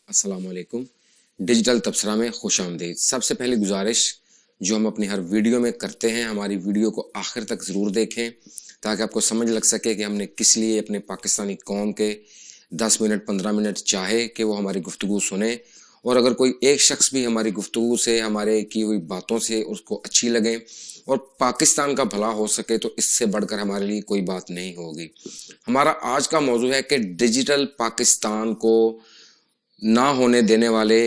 अस्सलाम वालेकुम। डिजिटल तबसरा में खुश आमदीद। सबसे पहली गुजारिश जो हम अपनी हर वीडियो में करते हैं, हमारी वीडियो को आखिर तक ज़रूर देखें ताकि आपको समझ लग सके कि हमने किस लिए अपने पाकिस्तानी कौम के 10 मिनट 15 मिनट चाहे कि वो हमारी गुफ्तगू सुने, और अगर कोई एक शख्स भी हमारी गुफ्तगू से, हमारे की हुई बातों से उसको अच्छी लगे और पाकिस्तान का भला हो सके तो इससे बढ़कर हमारे लिए कोई बात नहीं होगी। हमारा आज का मौजू है कि डिजिटल पाकिस्तान को ना होने देने वाले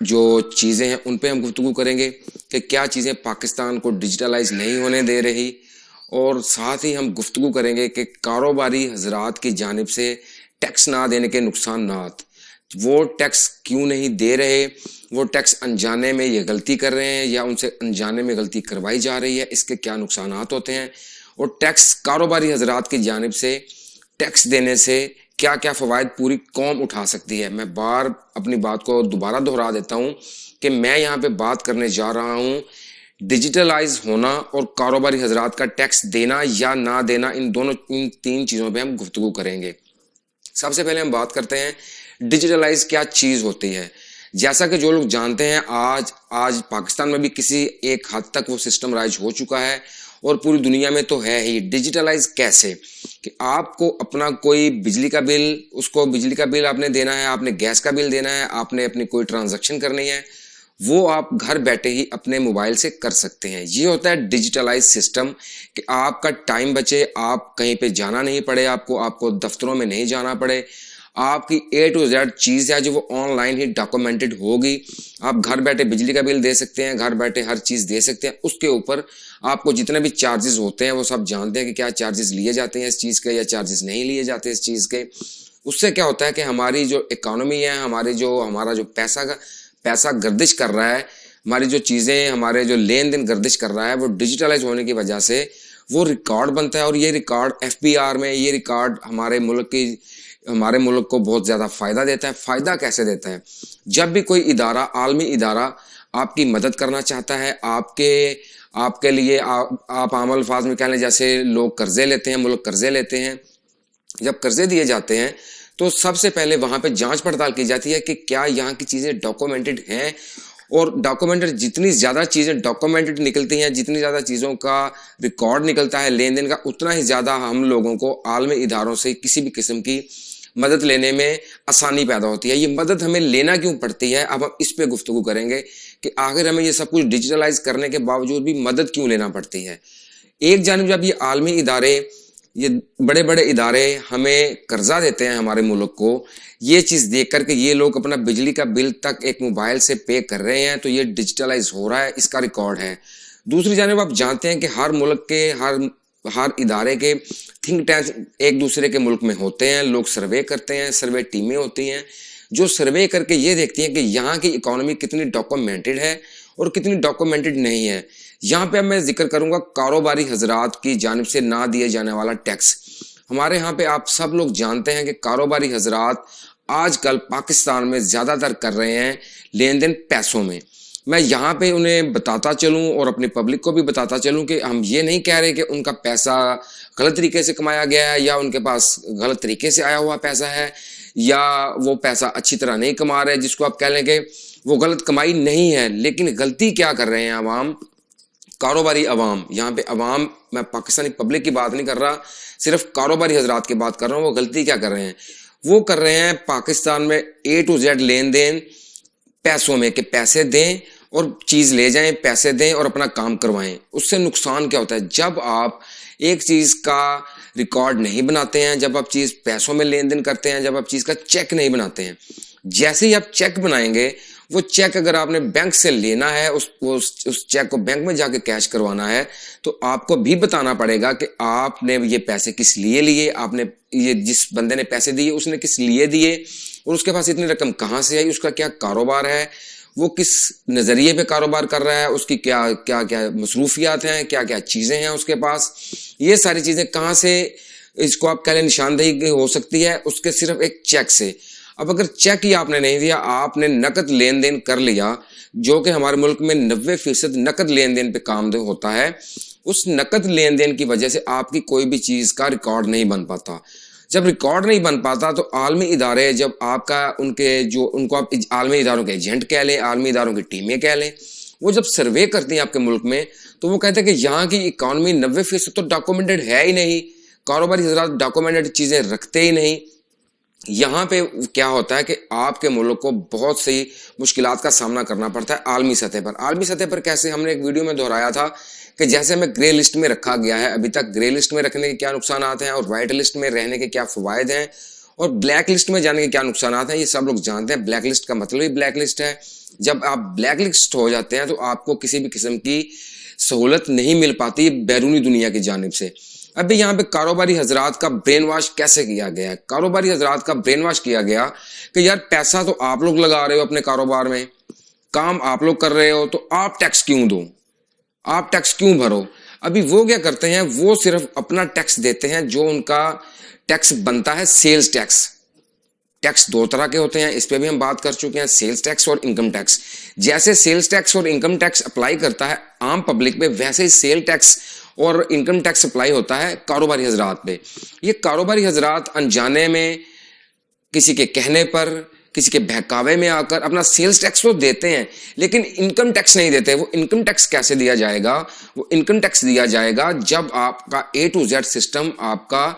जो चीज़ें हैं उन पे हम गुफ्तगू करेंगे कि क्या चीज़ें पाकिस्तान को डिजिटलाइज नहीं होने दे रही, और साथ ही हम गुफ्तगू करेंगे कि कारोबारी हजरात की जानिब से टैक्स ना देने के नुकसानात, वो टैक्स क्यों नहीं दे रहे, वो टैक्स अनजाने में ये गलती कर रहे हैं या उनसे अनजाने में गलती करवाई जा रही है, इसके क्या नुकसानात होते हैं, और टैक्स कारोबारी हजरात की जानिब से टैक्स देने से क्या क्या फ़वाइद पूरी कौम उठा सकती है। मैं बार अपनी बात को दोबारा दोहरा देता हूँ कि मैं यहाँ पे बात करने जा रहा हूँ डिजिटलाइज होना और कारोबारी हजरात का टैक्स देना या ना देना, इन तीन चीज़ों पे हम गुफ्तगू करेंगे। सबसे पहले हम बात करते हैं डिजिटलाइज क्या चीज़ होती है। जैसा कि जो लोग जानते हैं, आज पाकिस्तान में भी किसी एक हद तक वो सिस्टम राइज हो चुका है और पूरी दुनिया में तो है ही। डिजिटलाइज कैसे कि आपको अपना कोई बिजली का बिल, उसको बिजली का बिल आपने देना है, आपने गैस का बिल देना है, आपने अपनी कोई ट्रांजैक्शन करनी है, वो आप घर बैठे ही अपने मोबाइल से कर सकते हैं। ये होता है डिजिटलाइज सिस्टम कि आपका टाइम बचे, आप कहीं पे जाना नहीं पड़े, आपको दफ्तरों में नहीं जाना पड़े, आपकी A to Z चीज़ है जो वो ऑनलाइन ही डॉक्यूमेंटेड होगी। आप घर बैठे बिजली का बिल दे सकते हैं, घर बैठे हर चीज़ दे सकते हैं। उसके ऊपर आपको जितने भी चार्जेस होते हैं वो सब जानते हैं कि क्या चार्जेस लिए जाते हैं इस चीज़ के या चार्जेस नहीं लिए जाते इस चीज़ के। उससे क्या होता है कि हमारी जो इकोनॉमी है, हमारा जो पैसा गर्दिश कर रहा है, हमारी जो चीज़ें, हमारे जो लेन देन गर्दिश कर रहा है, वो डिजिटलाइज होने की वजह से वो रिकॉर्ड बनता है, और ये रिकॉर्ड FBR में, ये रिकॉर्ड हमारे मुल्क को बहुत ज़्यादा फ़ायदा देता है। फ़ायदा कैसे देता है? जब भी कोई इदारा, आलमी इदारा आपकी मदद करना चाहता है, आपके लिए आप आम अल्फाज में कह लें, जैसे लोग कर्जे लेते हैं, मुल्क कर्जे लेते हैं, जब कर्जे दिए जाते हैं तो सबसे पहले वहाँ पे जांच पड़ताल की जाती है कि क्या यहाँ की चीज़ें डॉक्यूमेंटेड हैं, और डॉक्यूमेंटेड, जितनी ज़्यादा चीज़ें डॉक्यूमेंटेड निकलती हैं, जितनी ज़्यादा चीज़ों का रिकॉर्ड निकलता है लेन देन का, उतना ही ज़्यादा हम लोगों को आलमी इदारों से किसी भी किस्म की मदद लेने में आसानी पैदा होती है। ये मदद हमें लेना क्यों पड़ती है, अब हम इस पे गुफ्तगू करेंगे कि आखिर हमें ये सब कुछ डिजिटलाइज करने के बावजूद भी मदद क्यों लेना पड़ती है। एक जानिब जब ये आलमी इदारे, ये बड़े बड़े इदारे हमें कर्जा देते हैं हमारे मुल्क को, ये चीज़ देख कर के ये लोग अपना बिजली का बिल तक एक मोबाइल से पे कर रहे हैं, तो ये डिजिटलाइज हो रहा है, इसका रिकॉर्ड है। दूसरी जानिब आप जानते हैं कि हर मुल्क के हर इदारे के थिंक टैंक एक दूसरे के मुल्क में होते हैं, लोग सर्वे करते हैं, सर्वे टीमें होती हैं जो सर्वे करके ये देखती हैं कि यहाँ की इकोनॉमी कितनी डॉक्यूमेंटेड है और कितनी डॉक्यूमेंटेड नहीं है। यहाँ पे अब मैं जिक्र करूँगा कारोबारी हजरात की जानिब से ना दिए जाने वाला टैक्स। हमारे यहाँ पे आप सब लोग जानते हैं कि कारोबारी हजरात आजकल पाकिस्तान में ज़्यादातर कर रहे हैं लेन देन पैसों में। मैं यहाँ पे उन्हें बताता चलूँ और अपनी पब्लिक को भी बताता चलूँ कि हम ये नहीं कह रहे कि उनका पैसा गलत तरीके से कमाया गया है या उनके पास गलत तरीके से आया हुआ पैसा है या वो पैसा अच्छी तरह नहीं कमा रहे, जिसको आप कह लें कि वो गलत कमाई नहीं है। लेकिन गलती क्या कर रहे हैं अवाम, कारोबारी अवाम, यहाँ पे अवाम, मैं पाकिस्तानी पब्लिक की बात नहीं कर रहा, सिर्फ कारोबारी हजरात की बात कर रहा हूँ। वो गलती क्या कर रहे हैं? वो कर रहे हैं पाकिस्तान में A to Z लेन देन पैसों में, कि पैसे दें और चीज़ ले जाएं, पैसे दें और अपना काम करवाएं। उससे नुकसान क्या होता है? जब आप एक चीज़ का रिकॉर्ड नहीं बनाते हैं, जब आप चीज़ पैसों में लेन देन करते हैं, जब आप चीज़ का चेक नहीं बनाते हैं, जैसे ही आप चेक बनाएंगे, वो चेक अगर आपने बैंक से लेना है, उस चेक को बैंक में जाके कैश करवाना है, तो आपको भी बताना पड़ेगा कि आपने ये पैसे किस लिए लिए, आपने ये जिस बंदे ने पैसे दिए उसने किस लिए दिए, और उसके पास इतनी रकम कहाँ से आई, उसका क्या कारोबार है, वो किस नज़रिए पे कारोबार कर रहा है, उसकी क्या क्या क्या मसरूफियात हैं, क्या क्या चीज़ें हैं उसके पास, ये सारी चीज़ें कहाँ से, इसको आप कह लें निशानदेही हो सकती है उसके सिर्फ एक चेक से। अब अगर चेक ही आपने नहीं दिया, आपने नकद लेन देन कर लिया, जो कि हमारे मुल्क में 90% नकद लेन देन पे काम होता है, उस नकद लेन देन की वजह से आपकी कोई भी चीज़ का रिकॉर्ड नहीं बन पाता। جب ریکارڈ نہیں بن پاتا تو عالمی ادارے جب آپ کا ان کو آپ عالمی اداروں کے ایجنٹ کہہ لیں, عالمی اداروں کی ٹیمیں کہہ لیں, وہ جب سروے کرتی ہیں آپ کے ملک میں تو وہ کہتے ہیں کہ یہاں کی اکانومی 90% تو ڈاکومنٹڈ ہے ہی نہیں, کاروباری حضرات ڈاکومنٹڈ چیزیں رکھتے ہی نہیں. یہاں پہ کیا ہوتا ہے کہ آپ کے ملک کو بہت سی مشکلات کا سامنا کرنا پڑتا ہے عالمی سطح پر. عالمی سطح پر کیسے, ہم نے ایک ویڈیو میں دہرایا تھا کہ جیسے ہمیں گرے لسٹ میں رکھا گیا ہے, ابھی تک گرے لسٹ میں رکھنے کے کیا نقصانات ہیں اور وائٹ لسٹ میں رہنے کے کیا فوائد ہیں اور بلیک لسٹ میں جانے کے کیا نقصانات ہیں, یہ سب لوگ جانتے ہیں. بلیک لسٹ کا مطلب ہی بلیک لسٹ ہے. جب آپ بلیک لسٹ ہو جاتے ہیں تو آپ کو کسی بھی قسم کی سہولت نہیں مل پاتی بیرونی دنیا کی جانب سے. ابھی یہاں پہ کاروباری حضرات کا برین واش کیسے کیا گیا ہے؟ کاروباری حضرات کا برین واش کیا گیا کہ یار پیسہ تو آپ لوگ لگا رہے ہو اپنے کاروبار میں, کام آپ لوگ کر رہے ہو, تو آپ ٹیکس کیوں دو, آپ ٹیکس کیوں بھرو. ابھی وہ کیا کرتے ہیں, وہ صرف اپنا ٹیکس دیتے ہیں جو ان کا ٹیکس بنتا ہے, سیلز ٹیکس. ٹیکس دو طرح کے ہوتے ہیں, اس پہ بھی ہم بات کر چکے ہیں, سیلز ٹیکس اور انکم ٹیکس. جیسے سیلز ٹیکس اور انکم ٹیکس اپلائی کرتا ہے عام پبلک پہ, ویسے ہی سیل ٹیکس اور انکم ٹیکس اپلائی ہوتا ہے کاروباری حضرات پہ. یہ کاروباری حضرات انجانے میں, کسی کے کہنے پر, کسی کے بہکاوے میں آ کر اپنا سیلز ٹیکس تو دیتے ہیں لیکن انکم ٹیکس نہیں دیتے. وہ انکم ٹیکس کیسے دیا جائے گا؟ وہ انکم ٹیکس دیا جائے گا جب آپ کا A to Z سسٹم آپ کا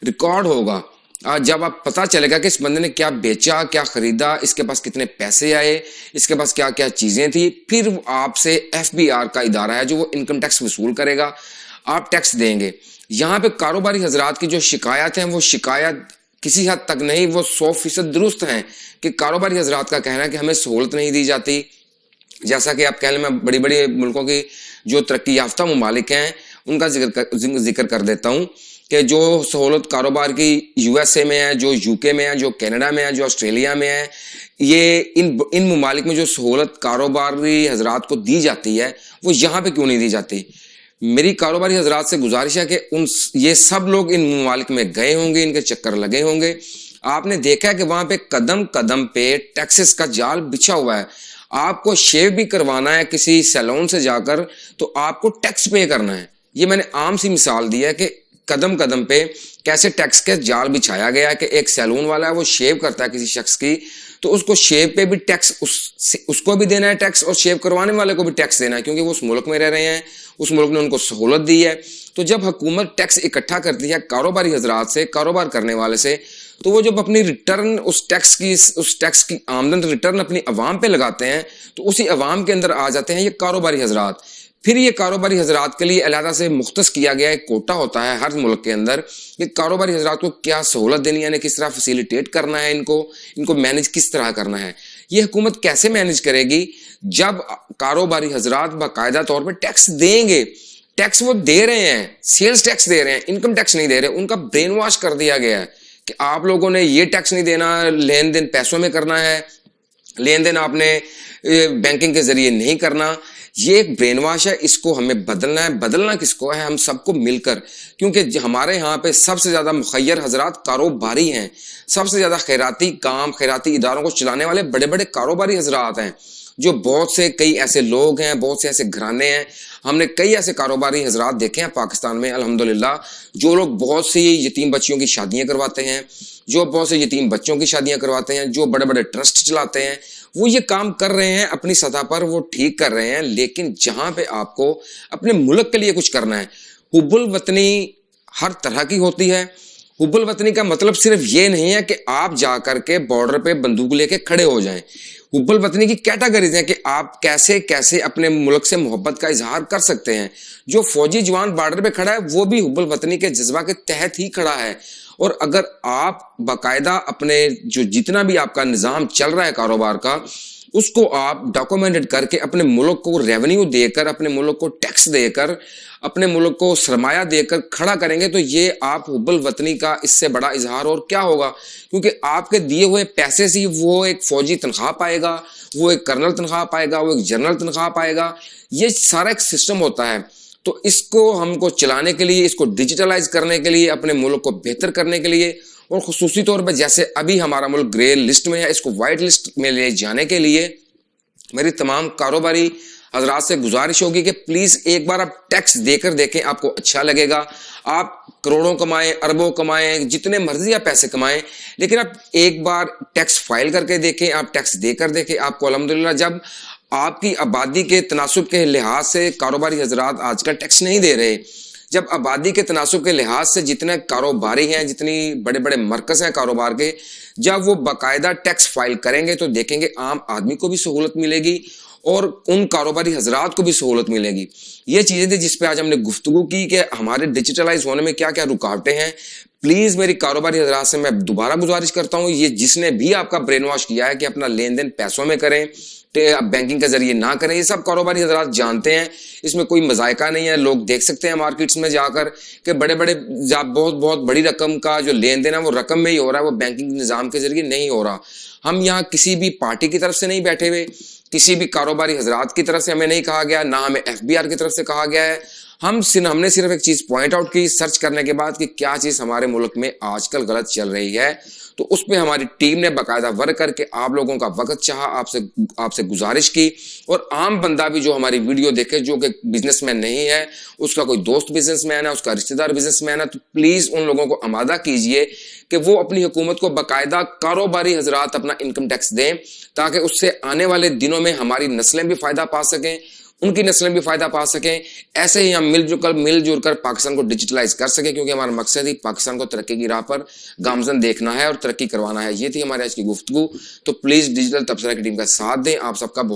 ریکارڈ ہوگا, جب آپ پتا چلے گا کہ اس بندے نے کیا بیچا, کیا خریدا, اس کے پاس کتنے پیسے آئے, اس کے پاس کیا کیا چیزیں تھی. پھر آپ سے FBR کا ادارہ ہے جو وہ انکم ٹیکس وصول کرے گا, آپ ٹیکس دیں گے. یہاں پہ کاروباری حضرات کی جو شکایت ہیں وہ شکایت کسی حد تک نہیں, وہ 100% درست ہیں کہ کاروباری حضرات کا کہنا ہے کہ ہمیں سہولت نہیں دی جاتی. جیسا کہ آپ کہہ لیں, میں بڑی بڑی ملکوں کی جو ترقی یافتہ ممالک ہیں ان کا ذکر کر دیتا ہوں کہ جو سہولت کاروبار کی USA میں ہے, جو UK میں ہے, جو کینیڈا میں ہے, جو آسٹریلیا میں ہے, یہ ان ممالک میں جو سہولت کاروباری حضرات کو دی جاتی ہے وہ یہاں پہ کیوں نہیں دی جاتی؟ میری کاروباری حضرات سے گزارش ہے کہ یہ سب لوگ ان ممالک میں گئے ہوں گے, ان کے چکر لگے ہوں گے. آپ نے دیکھا ہے کہ وہاں پہ قدم قدم پہ ٹیکسز کا جال بچھا ہوا ہے. آپ کو شیو بھی کروانا ہے کسی سیلون سے جا کر تو آپ کو ٹیکس پے کرنا ہے. یہ میں نے عام سی مثال دی ہے کہ قدم قدم پہ کیسے ٹیکس کے جال بچھایا گیا ہے کہ ایک سیلون والا ہے, وہ شیو کرتا ہے کسی شخص کی تو اس کو شیو پہ بھی ٹیکس, اس کو بھی دینا ہے ٹیکس, اور شیو کروانے والے کو بھی ٹیکس دینا ہے کیونکہ وہ اس ملک میں رہ رہے ہیں, اس ملک نے ان کو سہولت دی ہے. تو جب حکومت ٹیکس اکٹھا کرتی ہے کاروباری حضرات سے, کاروبار کرنے والے سے, تو وہ جب اپنی ریٹرن اس ٹیکس کی آمدن ریٹرن اپنی عوام پہ لگاتے ہیں تو اسی عوام کے اندر آ جاتے ہیں یہ کاروباری حضرات. پھر یہ کاروباری حضرات کے لیے علیحدہ سے مختص کیا گیا ایک کوٹا ہوتا ہے ہر ملک کے اندر کہ کاروباری حضرات کو کیا سہولت دینی ہے, یعنی کس طرح فیسیلیٹیٹ کرنا ہے, ان کو مینج کس طرح کرنا ہے. یہ حکومت کیسے مینج کرے گی جب کاروباری حضرات باقاعدہ طور پہ ٹیکس دیں گے. ٹیکس وہ دے رہے ہیں, سیلز ٹیکس دے رہے ہیں, انکم ٹیکس نہیں دے رہے. ان کا برین واش کر دیا گیا ہے کہ آپ لوگوں نے یہ ٹیکس نہیں دینا, لین دین پیسوں میں کرنا ہے, لین دین آپ نے بینکنگ کے ذریعے نہیں کرنا. یہ ایک برین واش ہے, اس کو ہمیں بدلنا ہے. بدلنا کس کو ہے؟ ہم سب کو مل کر, کیونکہ ہمارے یہاں پہ سب سے زیادہ مخیر حضرات کاروباری ہیں, سب سے زیادہ خیراتی کام, خیراتی اداروں کو چلانے والے بڑے بڑے کاروباری حضرات ہیں, جو بہت سے کئی ایسے لوگ ہیں, بہت سے ایسے گھرانے ہیں. ہم نے کئی ایسے کاروباری حضرات دیکھے ہیں پاکستان میں الحمدللہ, جو لوگ بہت سی یتیم بچیوں کی شادیاں کرواتے ہیں, جو بہت سے یتیم بچوں کی شادیاں کرواتے ہیں, جو بڑے بڑے ٹرسٹ چلاتے ہیں. وہ یہ کام کر رہے ہیں اپنی سطح پر, وہ ٹھیک کر رہے ہیں. لیکن جہاں پہ آپ کو اپنے ملک کے لیے کچھ کرنا ہے, حب الوطنی ہر طرح کی ہوتی ہے. حب الوطنی کا مطلب صرف یہ نہیں ہے کہ آپ جا کر کے بارڈر پہ بندوق لے کے کھڑے ہو جائیں. حب الوطنی کی کیٹاگریز ہیں کہ آپ کیسے کیسے اپنے ملک سے محبت کا اظہار کر سکتے ہیں. جو فوجی جوان بارڈر پہ کھڑا ہے وہ بھی حب الوطنی کے جذبہ کے تحت ہی کھڑا ہے. اور اگر آپ باقاعدہ اپنے جو جتنا بھی آپ کا نظام چل رہا ہے کاروبار کا, اس کو آپ ڈاکومنٹڈ کر کے اپنے ملک کو ریونیو دے کر, اپنے ملک کو ٹیکس دے کر, اپنے ملک کو سرمایہ دے کر کھڑا کریں گے, تو یہ آپ حب الوطنی کا اس سے بڑا اظہار اور کیا ہوگا. کیونکہ آپ کے دیے ہوئے پیسے سے وہ ایک فوجی تنخواہ پائے گا, وہ ایک کرنل تنخواہ پائے گا, وہ ایک جنرل تنخواہ پائے گا. یہ سارا ایک سسٹم ہوتا ہے. تو اس کو ہم کو چلانے کے لیے, اس کو ڈیجیٹلائز کرنے کے لیے, اپنے ملک کو بہتر کرنے کے لیے, اور خصوصی طور پہ جیسے ابھی ہمارا ملک گرے لسٹ میں ہے, اس کو وائٹ لسٹ میں لے جانے کے لیے میری تمام کاروباری حضرات سے گزارش ہوگی کہ پلیز ایک بار آپ ٹیکس دے کر دیکھیں, آپ کو اچھا لگے گا. آپ करोड़ों कमाएं, अरबों कमाएं, जितने मर्जी आप पैसे कमाएं, लेकिन आप एक बार टैक्स फाइल करके देखें, आप टैक्स देकर देखें, आपको अल्हम्दुलिल्लाह जब आपकी आबादी के तनासुब के लिहाज से कारोबारी हजरात आजकल टैक्स नहीं दे रहे, जब आबादी के तनासुब के लिहाज से जितने कारोबारी हैं, जितनी बड़े बड़े मरकज हैं कारोबार के, जब वो बाकायदा टैक्स फाइल करेंगे तो देखेंगे आम आदमी को भी सहूलत मिलेगी और उन कारोबारी हजरात को भी सहूलत मिलेगी। ये चीज़ें थी जिस पे आज हमने गुफ्तगू की कि हमारे डिजिटलाइज होने में क्या क्या रुकावटें हैं। प्लीज़ मेरी कारोबारी हजरात से मैं दोबारा गुजारिश करता हूँ, ये जिसने भी आपका ब्रेन वॉश किया है कि अपना लेन देन पैसों में करें, बैंकिंग के जरिए ना करें, ये सब कारोबारी हजरात जानते हैं, इसमें कोई मजायका नहीं है। लोग देख सकते हैं मार्केट्स में जाकर कि बड़े बड़े बहुत बहुत बड़ी रकम का जो लेन देन है वो रकम में ही हो रहा है, वो बैंकिंग निज़ाम के जरिए नहीं हो रहा। हम यहाँ किसी भी पार्टी की तरफ से नहीं बैठे हुए, किसी भी कारोबारी हजरात की तरफ से हमें नहीं कहा गया, ना हमें FBR की तरफ से कहा गया है। हमने सिर्फ एक चीज़ पॉइंट आउट की सर्च करने के बाद कि क्या चीज़ हमारे मुल्क में आजकल गलत चल रही है, तो उस पर हमारी टीम ने बाकायदा वर्क करके आप लोगों का वक्त चाहा, आपसे गुजारिश की। और आम बंदा भी जो हमारी वीडियो देखे, जो कि बिजनेसमैन नहीं है, उसका कोई दोस्त बिजनेसमैन है, उसका रिश्तेदार बिजनेसमैन है, तो प्लीज़ उन लोगों को आमादा कीजिए कि वो अपनी हुकूमत को बाकायदा कारोबारी हजरात अपना इनकम टैक्स दें, ताकि उससे आने वाले दिनों में हमारी नस्लें भी फ़ायदा पा सकें, उनकी नस्लें भी फायदा पा सकें। ऐसे ही हम मिलजुल कर पाकिस्तान को डिजिटलाइज कर सकें, क्योंकि हमारा मकसद ही पाकिस्तान को तरक्की की राह पर गामजन देखना है और तरक्की करवाना है। ये थी हमारी आज की गुफ्तगू। तो प्लीज़ डिजिटल तबसरा की टीम का साथ दें। आप सबका